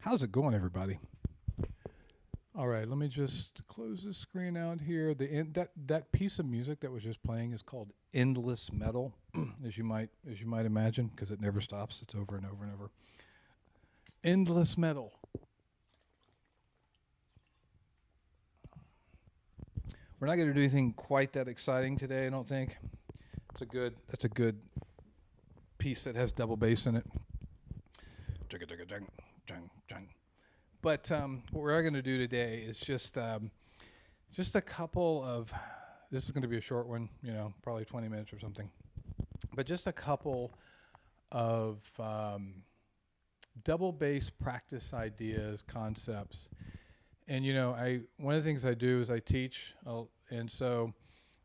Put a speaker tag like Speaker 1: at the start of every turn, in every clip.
Speaker 1: How's it going, everybody? All right, let me just close this screen out here. That piece of music that was just playing is called Endless Metal, as you might imagine, because it never stops. It's over and over and over. Endless Metal. We're not going to do anything quite that exciting today, I don't think. That's a good piece that has double bass in it. But what we're going to do today is just a couple of. This is going to be a short one, probably 20 minutes or something. But just a couple of double bass practice ideas, concepts, and one of the things I do is I teach, and so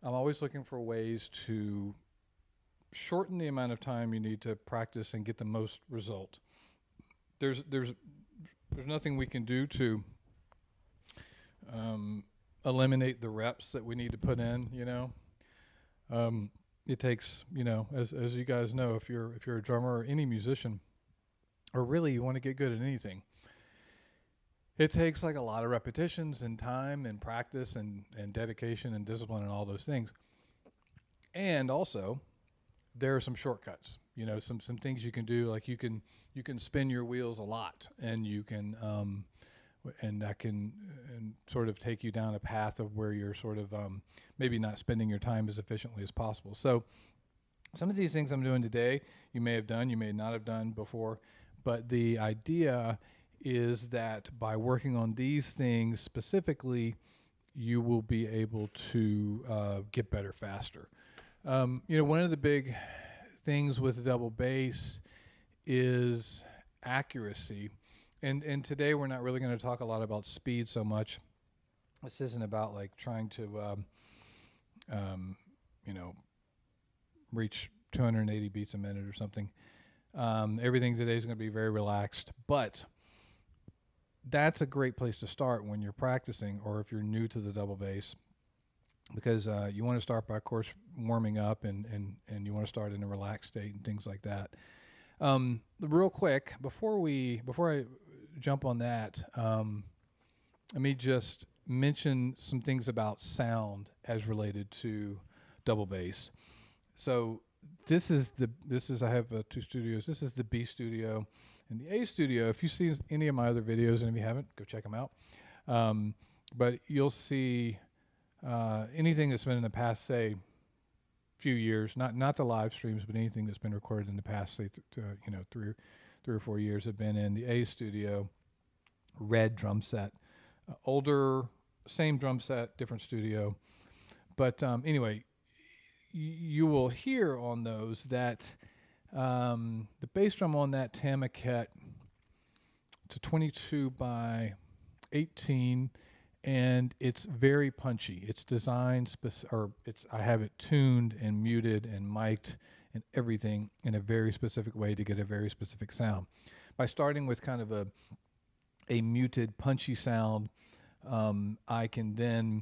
Speaker 1: I'm always looking for ways to shorten the amount of time you need to practice and get the most result. There's nothing we can do to eliminate the reps that we need to put in. It takes, as you guys know, if you're a drummer or any musician, or really you want to get good at anything, it takes like a lot of repetitions and time and practice and dedication and discipline and all those things. And also, there are some shortcuts. Some things you can do, like you can spin your wheels a lot, and you can and that can sort of take you down a path of where you're sort of maybe not spending your time as efficiently as possible. So some of these things I'm doing today, you may have done, you may not have done before, but the idea is that by working on these things specifically, you will be able to get better faster. One of the big things with double bass is accuracy, and today we're not really going to talk a lot about speed so much. This isn't about like trying to reach 280 beats a minute or something. Everything today is going to be very relaxed, but that's a great place to start when you're practicing, or if you're new to the double bass, because you want to start by, of course, warming up, and you want to start in a relaxed state and things like that. Real quick, before I jump on that, let me just mention some things about sound as related to double bass. So this is I have two studios. This is the B studio and the A studio. If you see any of my other videos, and if you haven't, go check them out. But you'll see anything that's been in the past, say, few years, not the live streams, but anything that's been recorded in the past, say, 3 or 4 years, have been in the A studio. Red drum set, older, same drum set, different studio. But anyway, you will hear on those that the bass drum on that Tamaket, it's a 22 by 18. And it's very punchy. It's designed I have it tuned and muted and mic'd and everything in a very specific way to get a very specific sound. By starting with kind of a muted, punchy sound, I can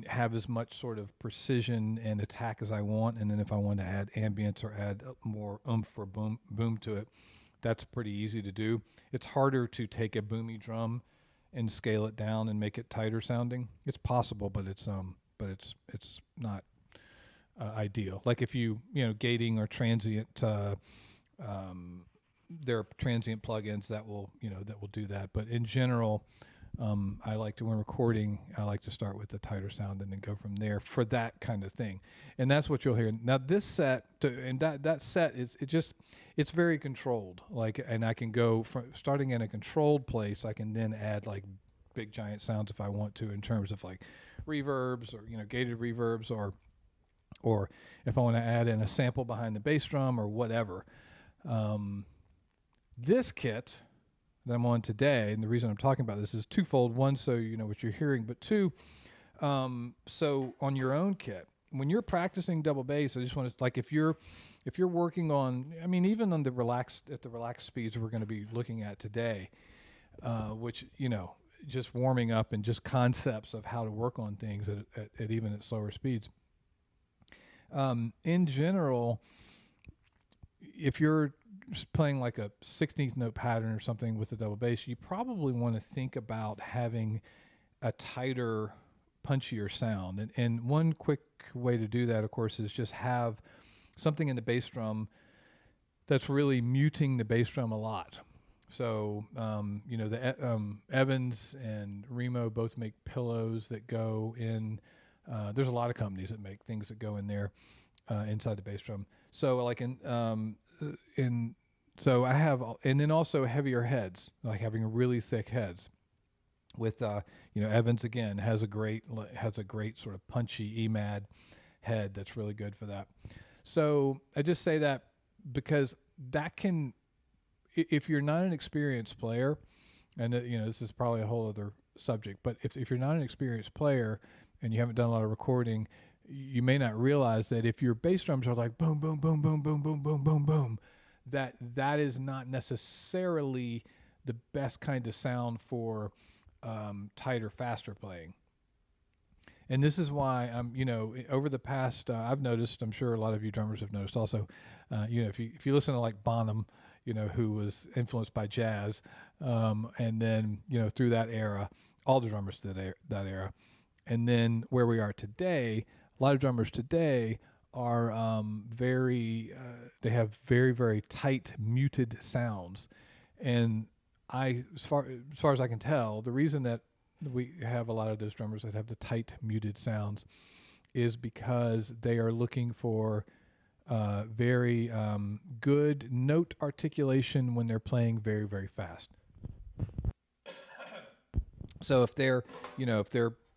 Speaker 1: have as much sort of precision and attack as I want. And then if I want to add ambience or add more oomph or boom to it, that's pretty easy to do. It's harder to take a boomy drum and scale it down and make it tighter sounding. It's possible, but it's not ideal. Like if gating or transient, there are transient plugins that will do that. But in general, when recording, I like to start with the tighter sound and then go from there for that kind of thing. And that's what you'll hear. Now this set, that set, it's very controlled. And I can go from starting in a controlled place, I can then add like big giant sounds if I want to, in terms of like reverbs or, gated reverbs, or if I want to add in a sample behind the bass drum or whatever. This kit that I'm on today, and the reason I'm talking about this is twofold. One, so you know what you're hearing, but two, so on your own kit, when you're practicing double bass, I just want to, like, if you're working on, I mean, even on the relaxed speeds we're going to be looking at today, which, just warming up and just concepts of how to work on things at even at slower speeds. In general, if you're playing like a 16th note pattern or something with a double bass, you probably want to think about having a tighter, punchier sound. And one quick way to do that, of course, is just have something in the bass drum that's really muting the bass drum a lot. So, Evans and Remo both make pillows that go in. There's a lot of companies that make things that go in there inside the bass drum. So, like so I have, and then also heavier heads, like having really thick heads. With Evans again has a great sort of punchy EMAD head that's really good for that. So I just say that because that can, if you're not an experienced player, and this is probably a whole other subject, but if you're not an experienced player and you haven't done a lot of recording, you may not realize that if your bass drums are like boom, boom, boom, boom, boom, boom, boom, boom, boom, that is not necessarily the best kind of sound for tighter, faster playing. And this is why over the past, I've noticed, I'm sure a lot of you drummers have noticed also, if you listen to like Bonham, who was influenced by jazz, and then, through that era, all the drummers did that era. And then where we are today, a lot of drummers today are they have very, very tight, muted sounds. And as far as I can tell, the reason that we have a lot of those drummers that have the tight, muted sounds is because they are looking for very good note articulation when they're playing very, very fast. So if they're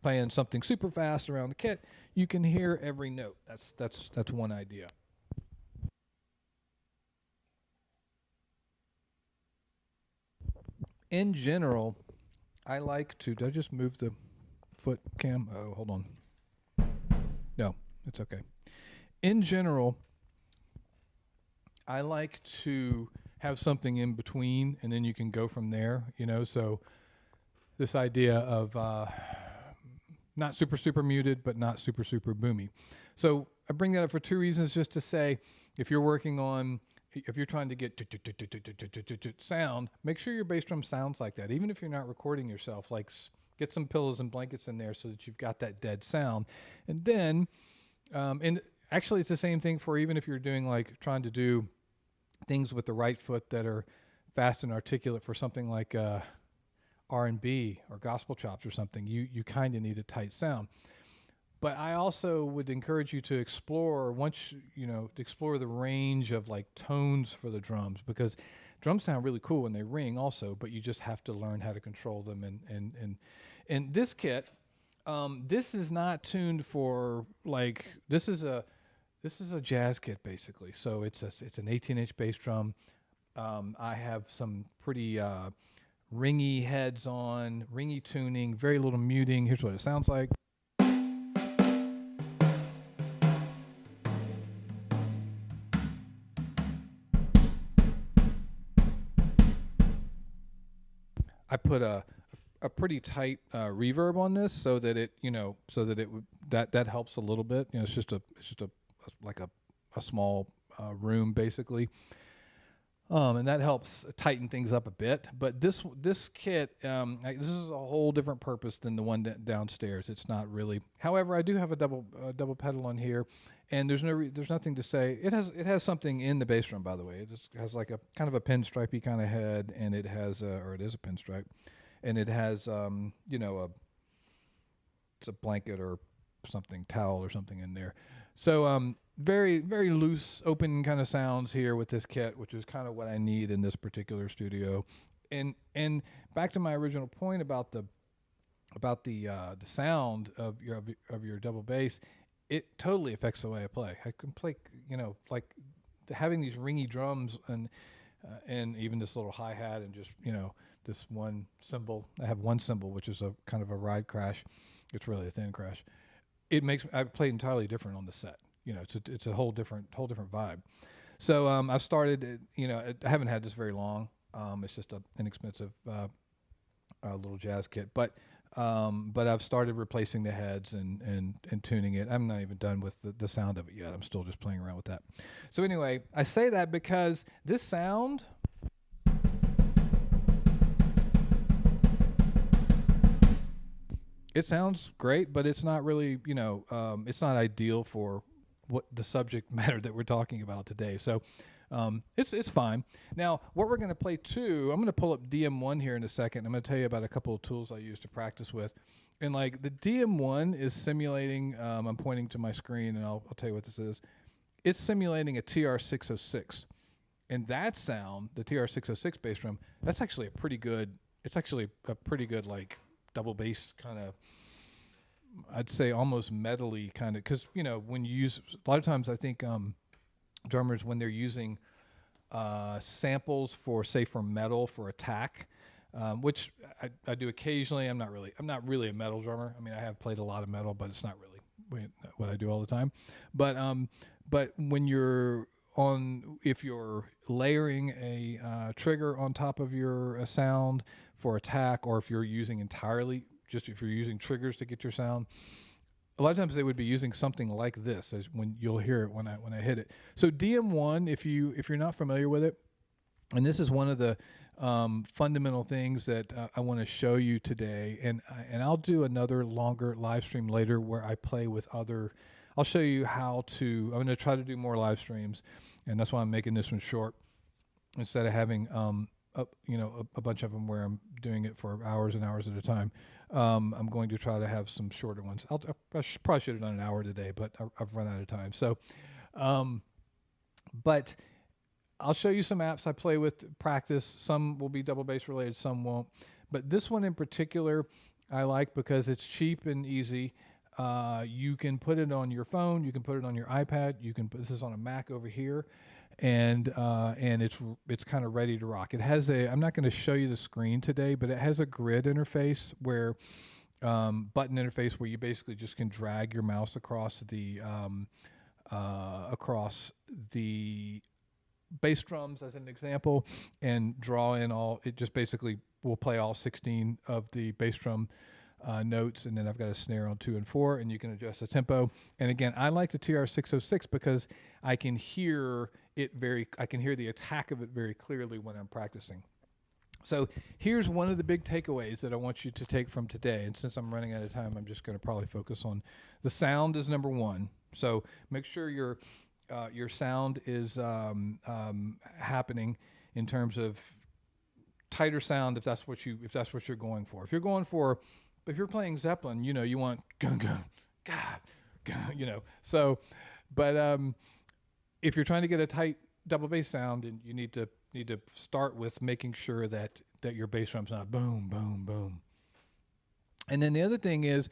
Speaker 1: playing something super fast around the kit, you can hear every note. That's one idea. In general, I like to. Did I just move the foot cam? Oh, hold on. No, it's okay. In general, I like to have something in between, and then you can go from there. So this idea of not super, super muted, but not super, super boomy. So I bring that up for two reasons, just to say, if you're trying to get sound, make sure your bass drum sounds like that. Even if you're not recording yourself, like get some pillows and blankets in there so that you've got that dead sound. And then, and actually it's the same thing for even if you're doing like trying to do things with the right foot that are fast and articulate for something like R&B or gospel chops or something, you kind of need a tight sound. But I also would encourage you to explore explore the range of like tones for the drums, because drums sound really cool when they ring also, but you just have to learn how to control them. And this kit, this is not tuned for this is a jazz kit basically. So it's an 18-inch bass drum. I have some pretty ringy heads on, ringy tuning, very little muting. Here's what it sounds like. I put a pretty tight reverb on this so that it that helps a little bit. It's just a small room basically, and that helps tighten things up a bit. But this kit, this is a whole different purpose than the one downstairs. It's not really. However, I do have a double pedal on here, and there's nothing to say. It has something in the bass drum, by the way. It just has like a kind of a pinstripey kind of head, and it has it is a pinstripe, and it has it's a blanket or something, towel or something in there. So very, very loose, open kind of sounds here with this kit, which is kind of what I need in this particular studio. And back to my original point about the sound of your double bass, it totally affects the way I play. I can play, like having these ringy drums and even this little hi-hat and just, this one cymbal. I have one cymbal, which is a kind of a ride crash. It's really a thin crash. I play entirely different on the set. It's a whole different vibe. So I've started. I haven't had this very long. It's just an inexpensive little jazz kit, but But I've started replacing the heads and tuning it. I'm not even done with the sound of it yet. I'm still just playing around with that. So anyway, I say that because this sound, it sounds great, but it's not really, it's not ideal for what the subject matter that we're talking about today. So it's fine. Now, what we're going to play too, I'm going to pull up DM1 here in a second. I'm going to tell you about a couple of tools I use to practice with. And like the DM1 is simulating, I'm pointing to my screen and I'll tell you what this is. It's simulating a TR-606. And that sound, the TR-606 bass drum, that's actually a pretty good, it's actually a pretty good like double bass kind of, I'd say almost metally kind of, because, when you use, a lot of times I think drummers, when they're using samples for, say, for metal, for attack, which I do occasionally. I'm not really a metal drummer. I mean, I have played a lot of metal, but it's not really what I do all the time. But when you're if you're layering a trigger on top of your sound for attack, or if you're using entirely, just if you're using triggers to get your sound, a lot of times they would be using something like this, as when you'll hear it when I hit it. So DM1, if you're not familiar with it, and this is one of the fundamental things that I want to show you today, and I'll do another longer live stream later where I play with other. I'll show you how to. I'm going to try to do more live streams, and that's why I'm making this one short instead of having a bunch of them where I'm doing it for hours and hours at a time. I'm going to try to have some shorter ones. Probably should have done an hour today, but I've run out of time. So, but I'll show you some apps I play with to practice. Some will be double bass related, some won't. But this one in particular, I like because it's cheap and easy. You can put it on your phone. You can put it on your iPad. You can put this is on a Mac over here. And it's kind of ready to rock. It has I'm not going to show you the screen today, but it has a grid interface where button interface where you basically just can drag your mouse across the bass drums as an example and draw in all. It just basically will play all 16 of the bass drum notes, and then I've got a snare on 2 and 4, and you can adjust the tempo. And again, I like the TR-606 because I can hear it I can hear the attack of it very clearly when I'm practicing. So here's one of the big takeaways that I want you to take from today. And since I'm running out of time, I'm just going to probably focus on the sound is number one. So make sure your sound is happening in terms of tighter sound if that's what you're going for. If you're playing Zeppelin, you want gun gun, gun, So, but if you're trying to get a tight double bass sound, and you need to start with making sure that your bass drum's not boom, boom, boom. And then the other thing is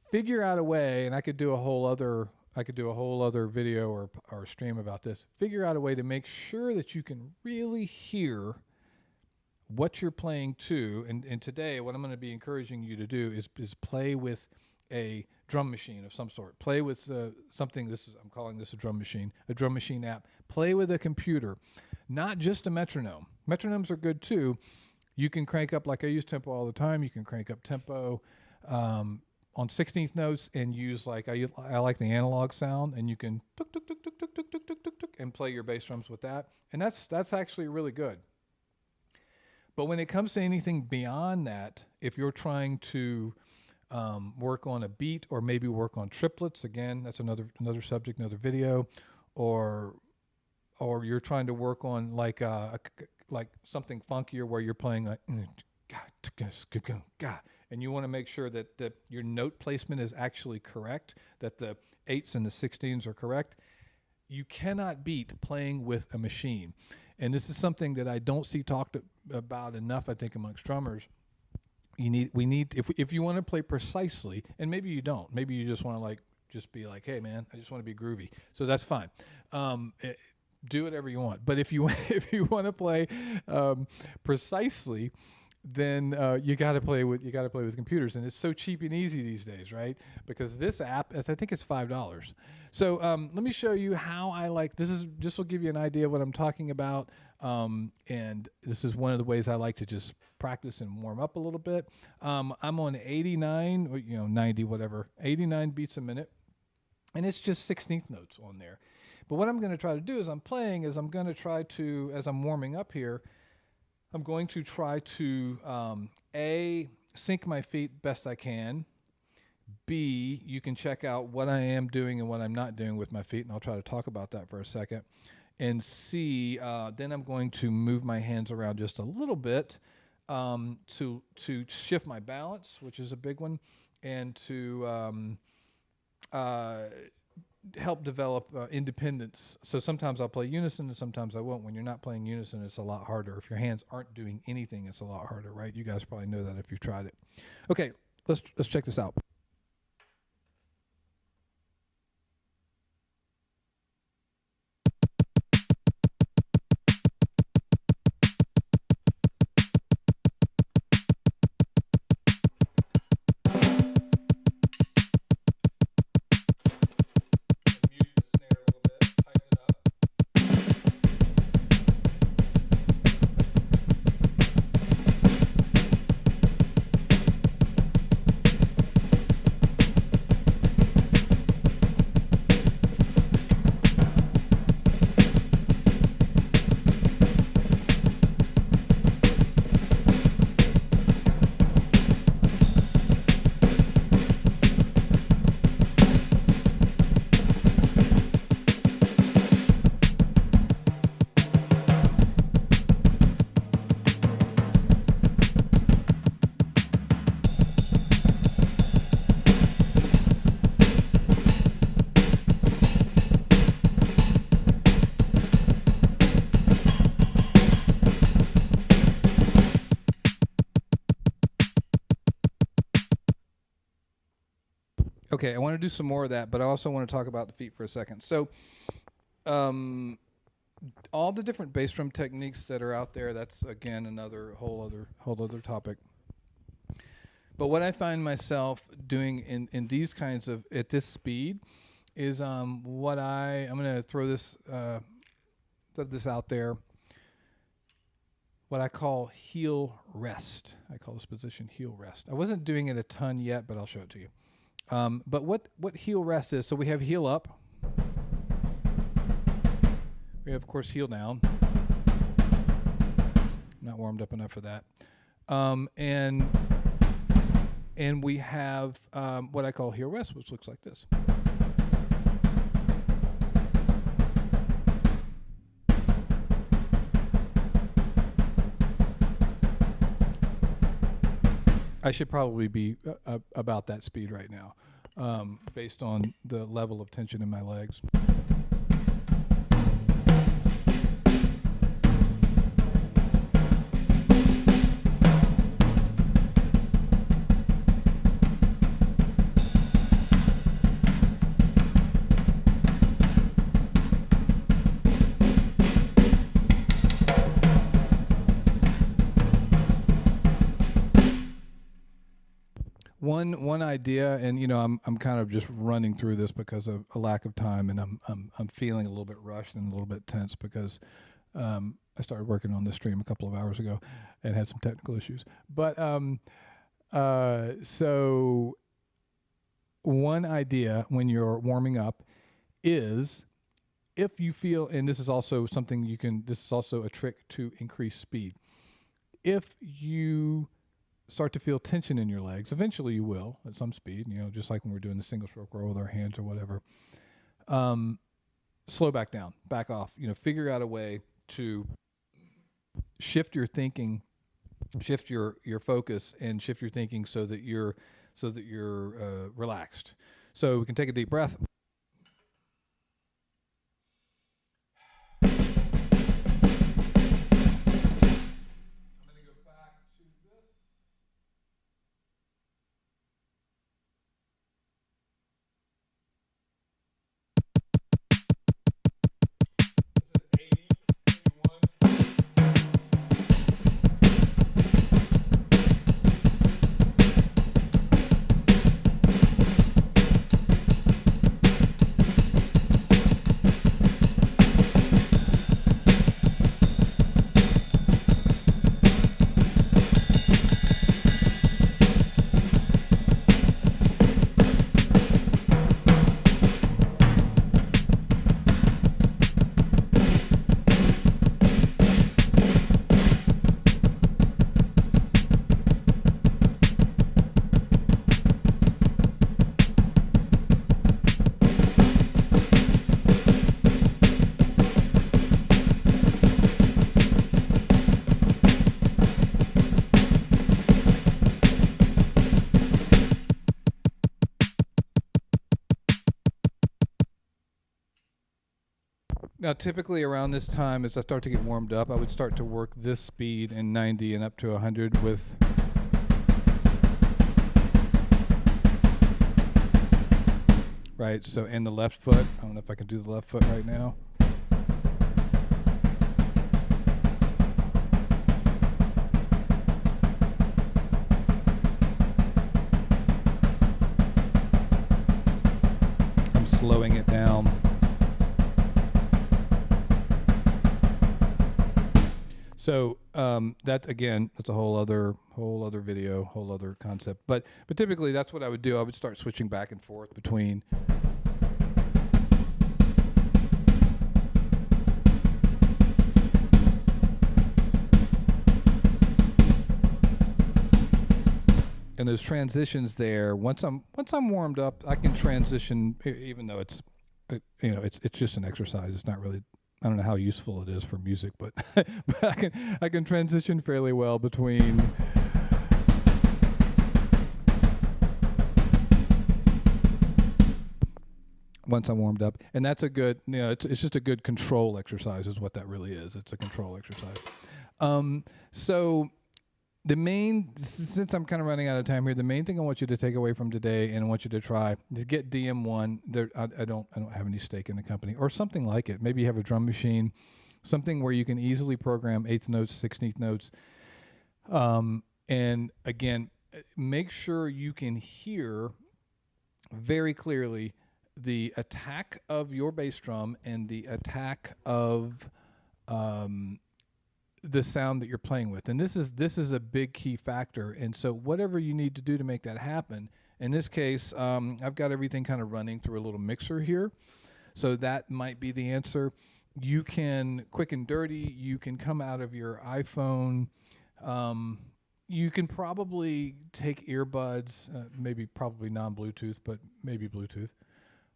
Speaker 1: figure out a way, and I could do a whole other video or stream about this. Figure out a way to make sure that you can really hear what you're playing to. And today, what I'm going to be encouraging you to do is play with a drum machine of some sort. Play with something. I'm calling this a drum machine app. Play with a computer, not just a metronome. Metronomes are good too. You can crank up, like I use tempo all the time. You can crank up tempo on 16th notes and use I like the analog sound, and you can tuk tuk tuk tuk tuk tuk tuk tuk tuk tuk and play your bass drums with that. And that's actually really good. But when it comes to anything beyond that, if you're trying to work on a beat, or maybe work on triplets, again, that's another subject, another video, or you're trying to work on like something funkier where you're playing like and you want to make sure that your note placement is actually correct, that the 8s and the 16s are correct. You cannot beat playing with a machine. And this is something that I don't see talked about enough, I think, amongst drummers. If you want to play precisely, and maybe you don't, maybe you just want to just be like, hey man, I just want to be groovy. So that's fine. Do whatever you want. But if you want to play precisely, then you got to play with computers, and it's so cheap and easy these days, right? Because this app, I think it's $5. So let me show you how I like. This will give you an idea of what I'm talking about, and this is one of the ways I like to just practice and warm up a little bit. I'm on 89, or 90, whatever, 89 beats a minute, and it's just 16th notes on there. But what I'm going to try to do as I'm playing is I'm going to try to, as I'm warming up here, I'm going to try to, A, sync my feet best I can. B, you can check out what I am doing and what I'm not doing with my feet, and I'll try to talk about that for a second. And C, then I'm going to move my hands around just a little bit to shift my balance, which is a big one, and to help develop independence. So sometimes I'll play unison and sometimes I won't. When you're not playing unison, it's a lot harder. If your hands aren't doing anything, it's a lot harder, right? You guys probably know that if you've tried it. Okay, let's check this out. Okay, I want to do some more of that, but I also want to talk about the feet for a second. So, all the different bass drum techniques that are out there, that's again another whole other topic. But what I find myself doing in these kinds of, at this speed, is I'm going to throw this out there. What I call heel rest. I call this position heel rest. I wasn't doing it a ton yet, but I'll show it to you. But what heel rest is, so we have heel up. We have, of course, heel down. Not warmed up enough for that. And we have what I call heel rest, which looks like this. I should probably be about that speed right now, based on the level of tension in my legs. One idea, and I'm kind of just running through this because of a lack of time, and I'm feeling a little bit rushed and a little bit tense because I started working on this stream a couple of hours ago and had some technical issues. But so one idea when you're warming up is, if you feel, and this is also something this is also a trick to increase speed. If you start to feel tension in your legs, eventually you will at some speed, just like when we're doing the single stroke roll with our hands or whatever, slow back down, back off, figure out a way to shift your thinking, shift your focus, and shift your thinking so that you're relaxed. So we can take a deep breath. Now, typically around this time, as I start to get warmed up, I would start to work this speed in 90 and up to 100 with. Right, so in the left foot. I don't know if I can do the left foot right now. I'm slowing it down. So that's a whole other video, whole other concept. But typically that's what I would do. I would start switching back and forth between. And those transitions there, once I'm warmed up, I can transition, even though it's just an exercise. It's not really. I don't know how useful it is for music, but but I can transition fairly well between. Once I'm warmed up, and that's a good, it's just a good control exercise, is what that really is. It's a control exercise. So the main, since I'm kind of running out of time here, the main thing I want you to take away from today, and I want you to try, is get DM1. I don't have any stake in the company, or something like it. Maybe you have a drum machine, something where you can easily program 8th notes, 16th notes. And again, make sure you can hear very clearly the attack of your bass drum and the attack of the sound that you're playing with. And this is a big key factor. And so whatever you need to do to make that happen, in this case, I've got everything kind of running through a little mixer here. So that might be the answer. You can, quick and dirty, you can come out of your iPhone. You can probably take earbuds, probably non-Bluetooth, but maybe Bluetooth.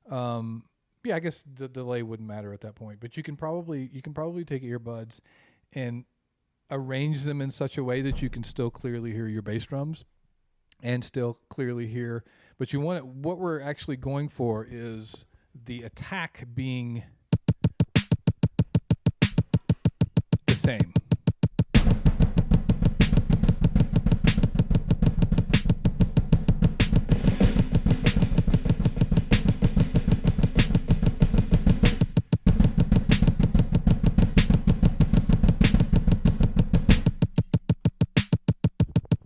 Speaker 1: Yeah, I guess the delay wouldn't matter at that point, but you can probably take earbuds and arrange them in such a way that you can still clearly hear your bass drums and still clearly hear, but what we're actually going for is the attack being the same.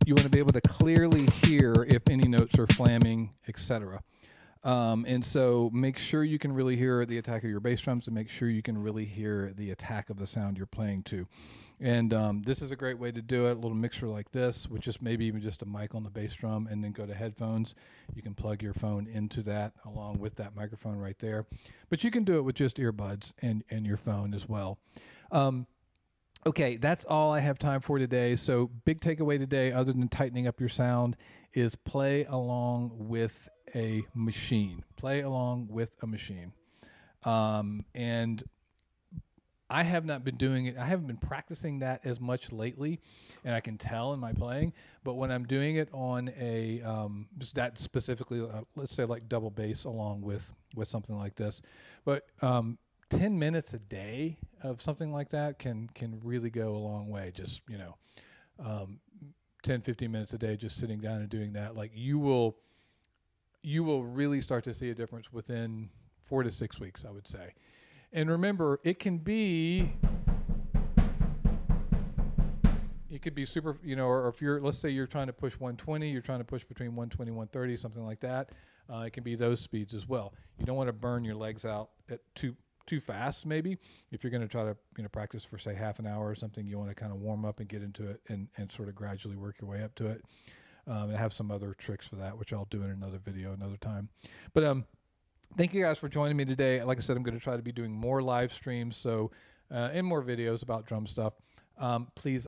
Speaker 1: You want to be able to clearly hear if any notes are flamming, etc. And so make sure you can really hear the attack of your bass drums, and make sure you can really hear the attack of the sound you're playing to. And this is a great way to do it. A little mixer like this, which is maybe even just a mic on the bass drum, and then go to headphones. You can plug your phone into that along with that microphone right there. But you can do it with just earbuds and your phone as well. Okay, that's all I have time for today. So big takeaway today, other than tightening up your sound, is play along with a machine. Play along with a machine. And I have not been doing it. I haven't been practicing that as much lately, and I can tell in my playing. But when I'm doing it on a that specifically, let's say like double bass along with something like this, but 10 minutes a day of something like that can really go a long way. Just 10, 15 minutes a day, just sitting down and doing that. Like you will really start to see a difference within 4 to 6 weeks, I would say. And remember, it could be super, or if let's say you're trying to push 120, you're trying to push between 120, 130, something like that. It can be those speeds as well. You don't want to burn your legs out at too fast. Maybe if you're going to try to practice for say half an hour or something, you want to kind of warm up and get into it and sort of gradually work your way up to it. I have some other tricks for that, which I'll do in another video another time. But thank you guys for joining me today. Like I said, I'm going to try to be doing more live streams, and more videos about drum stuff. Please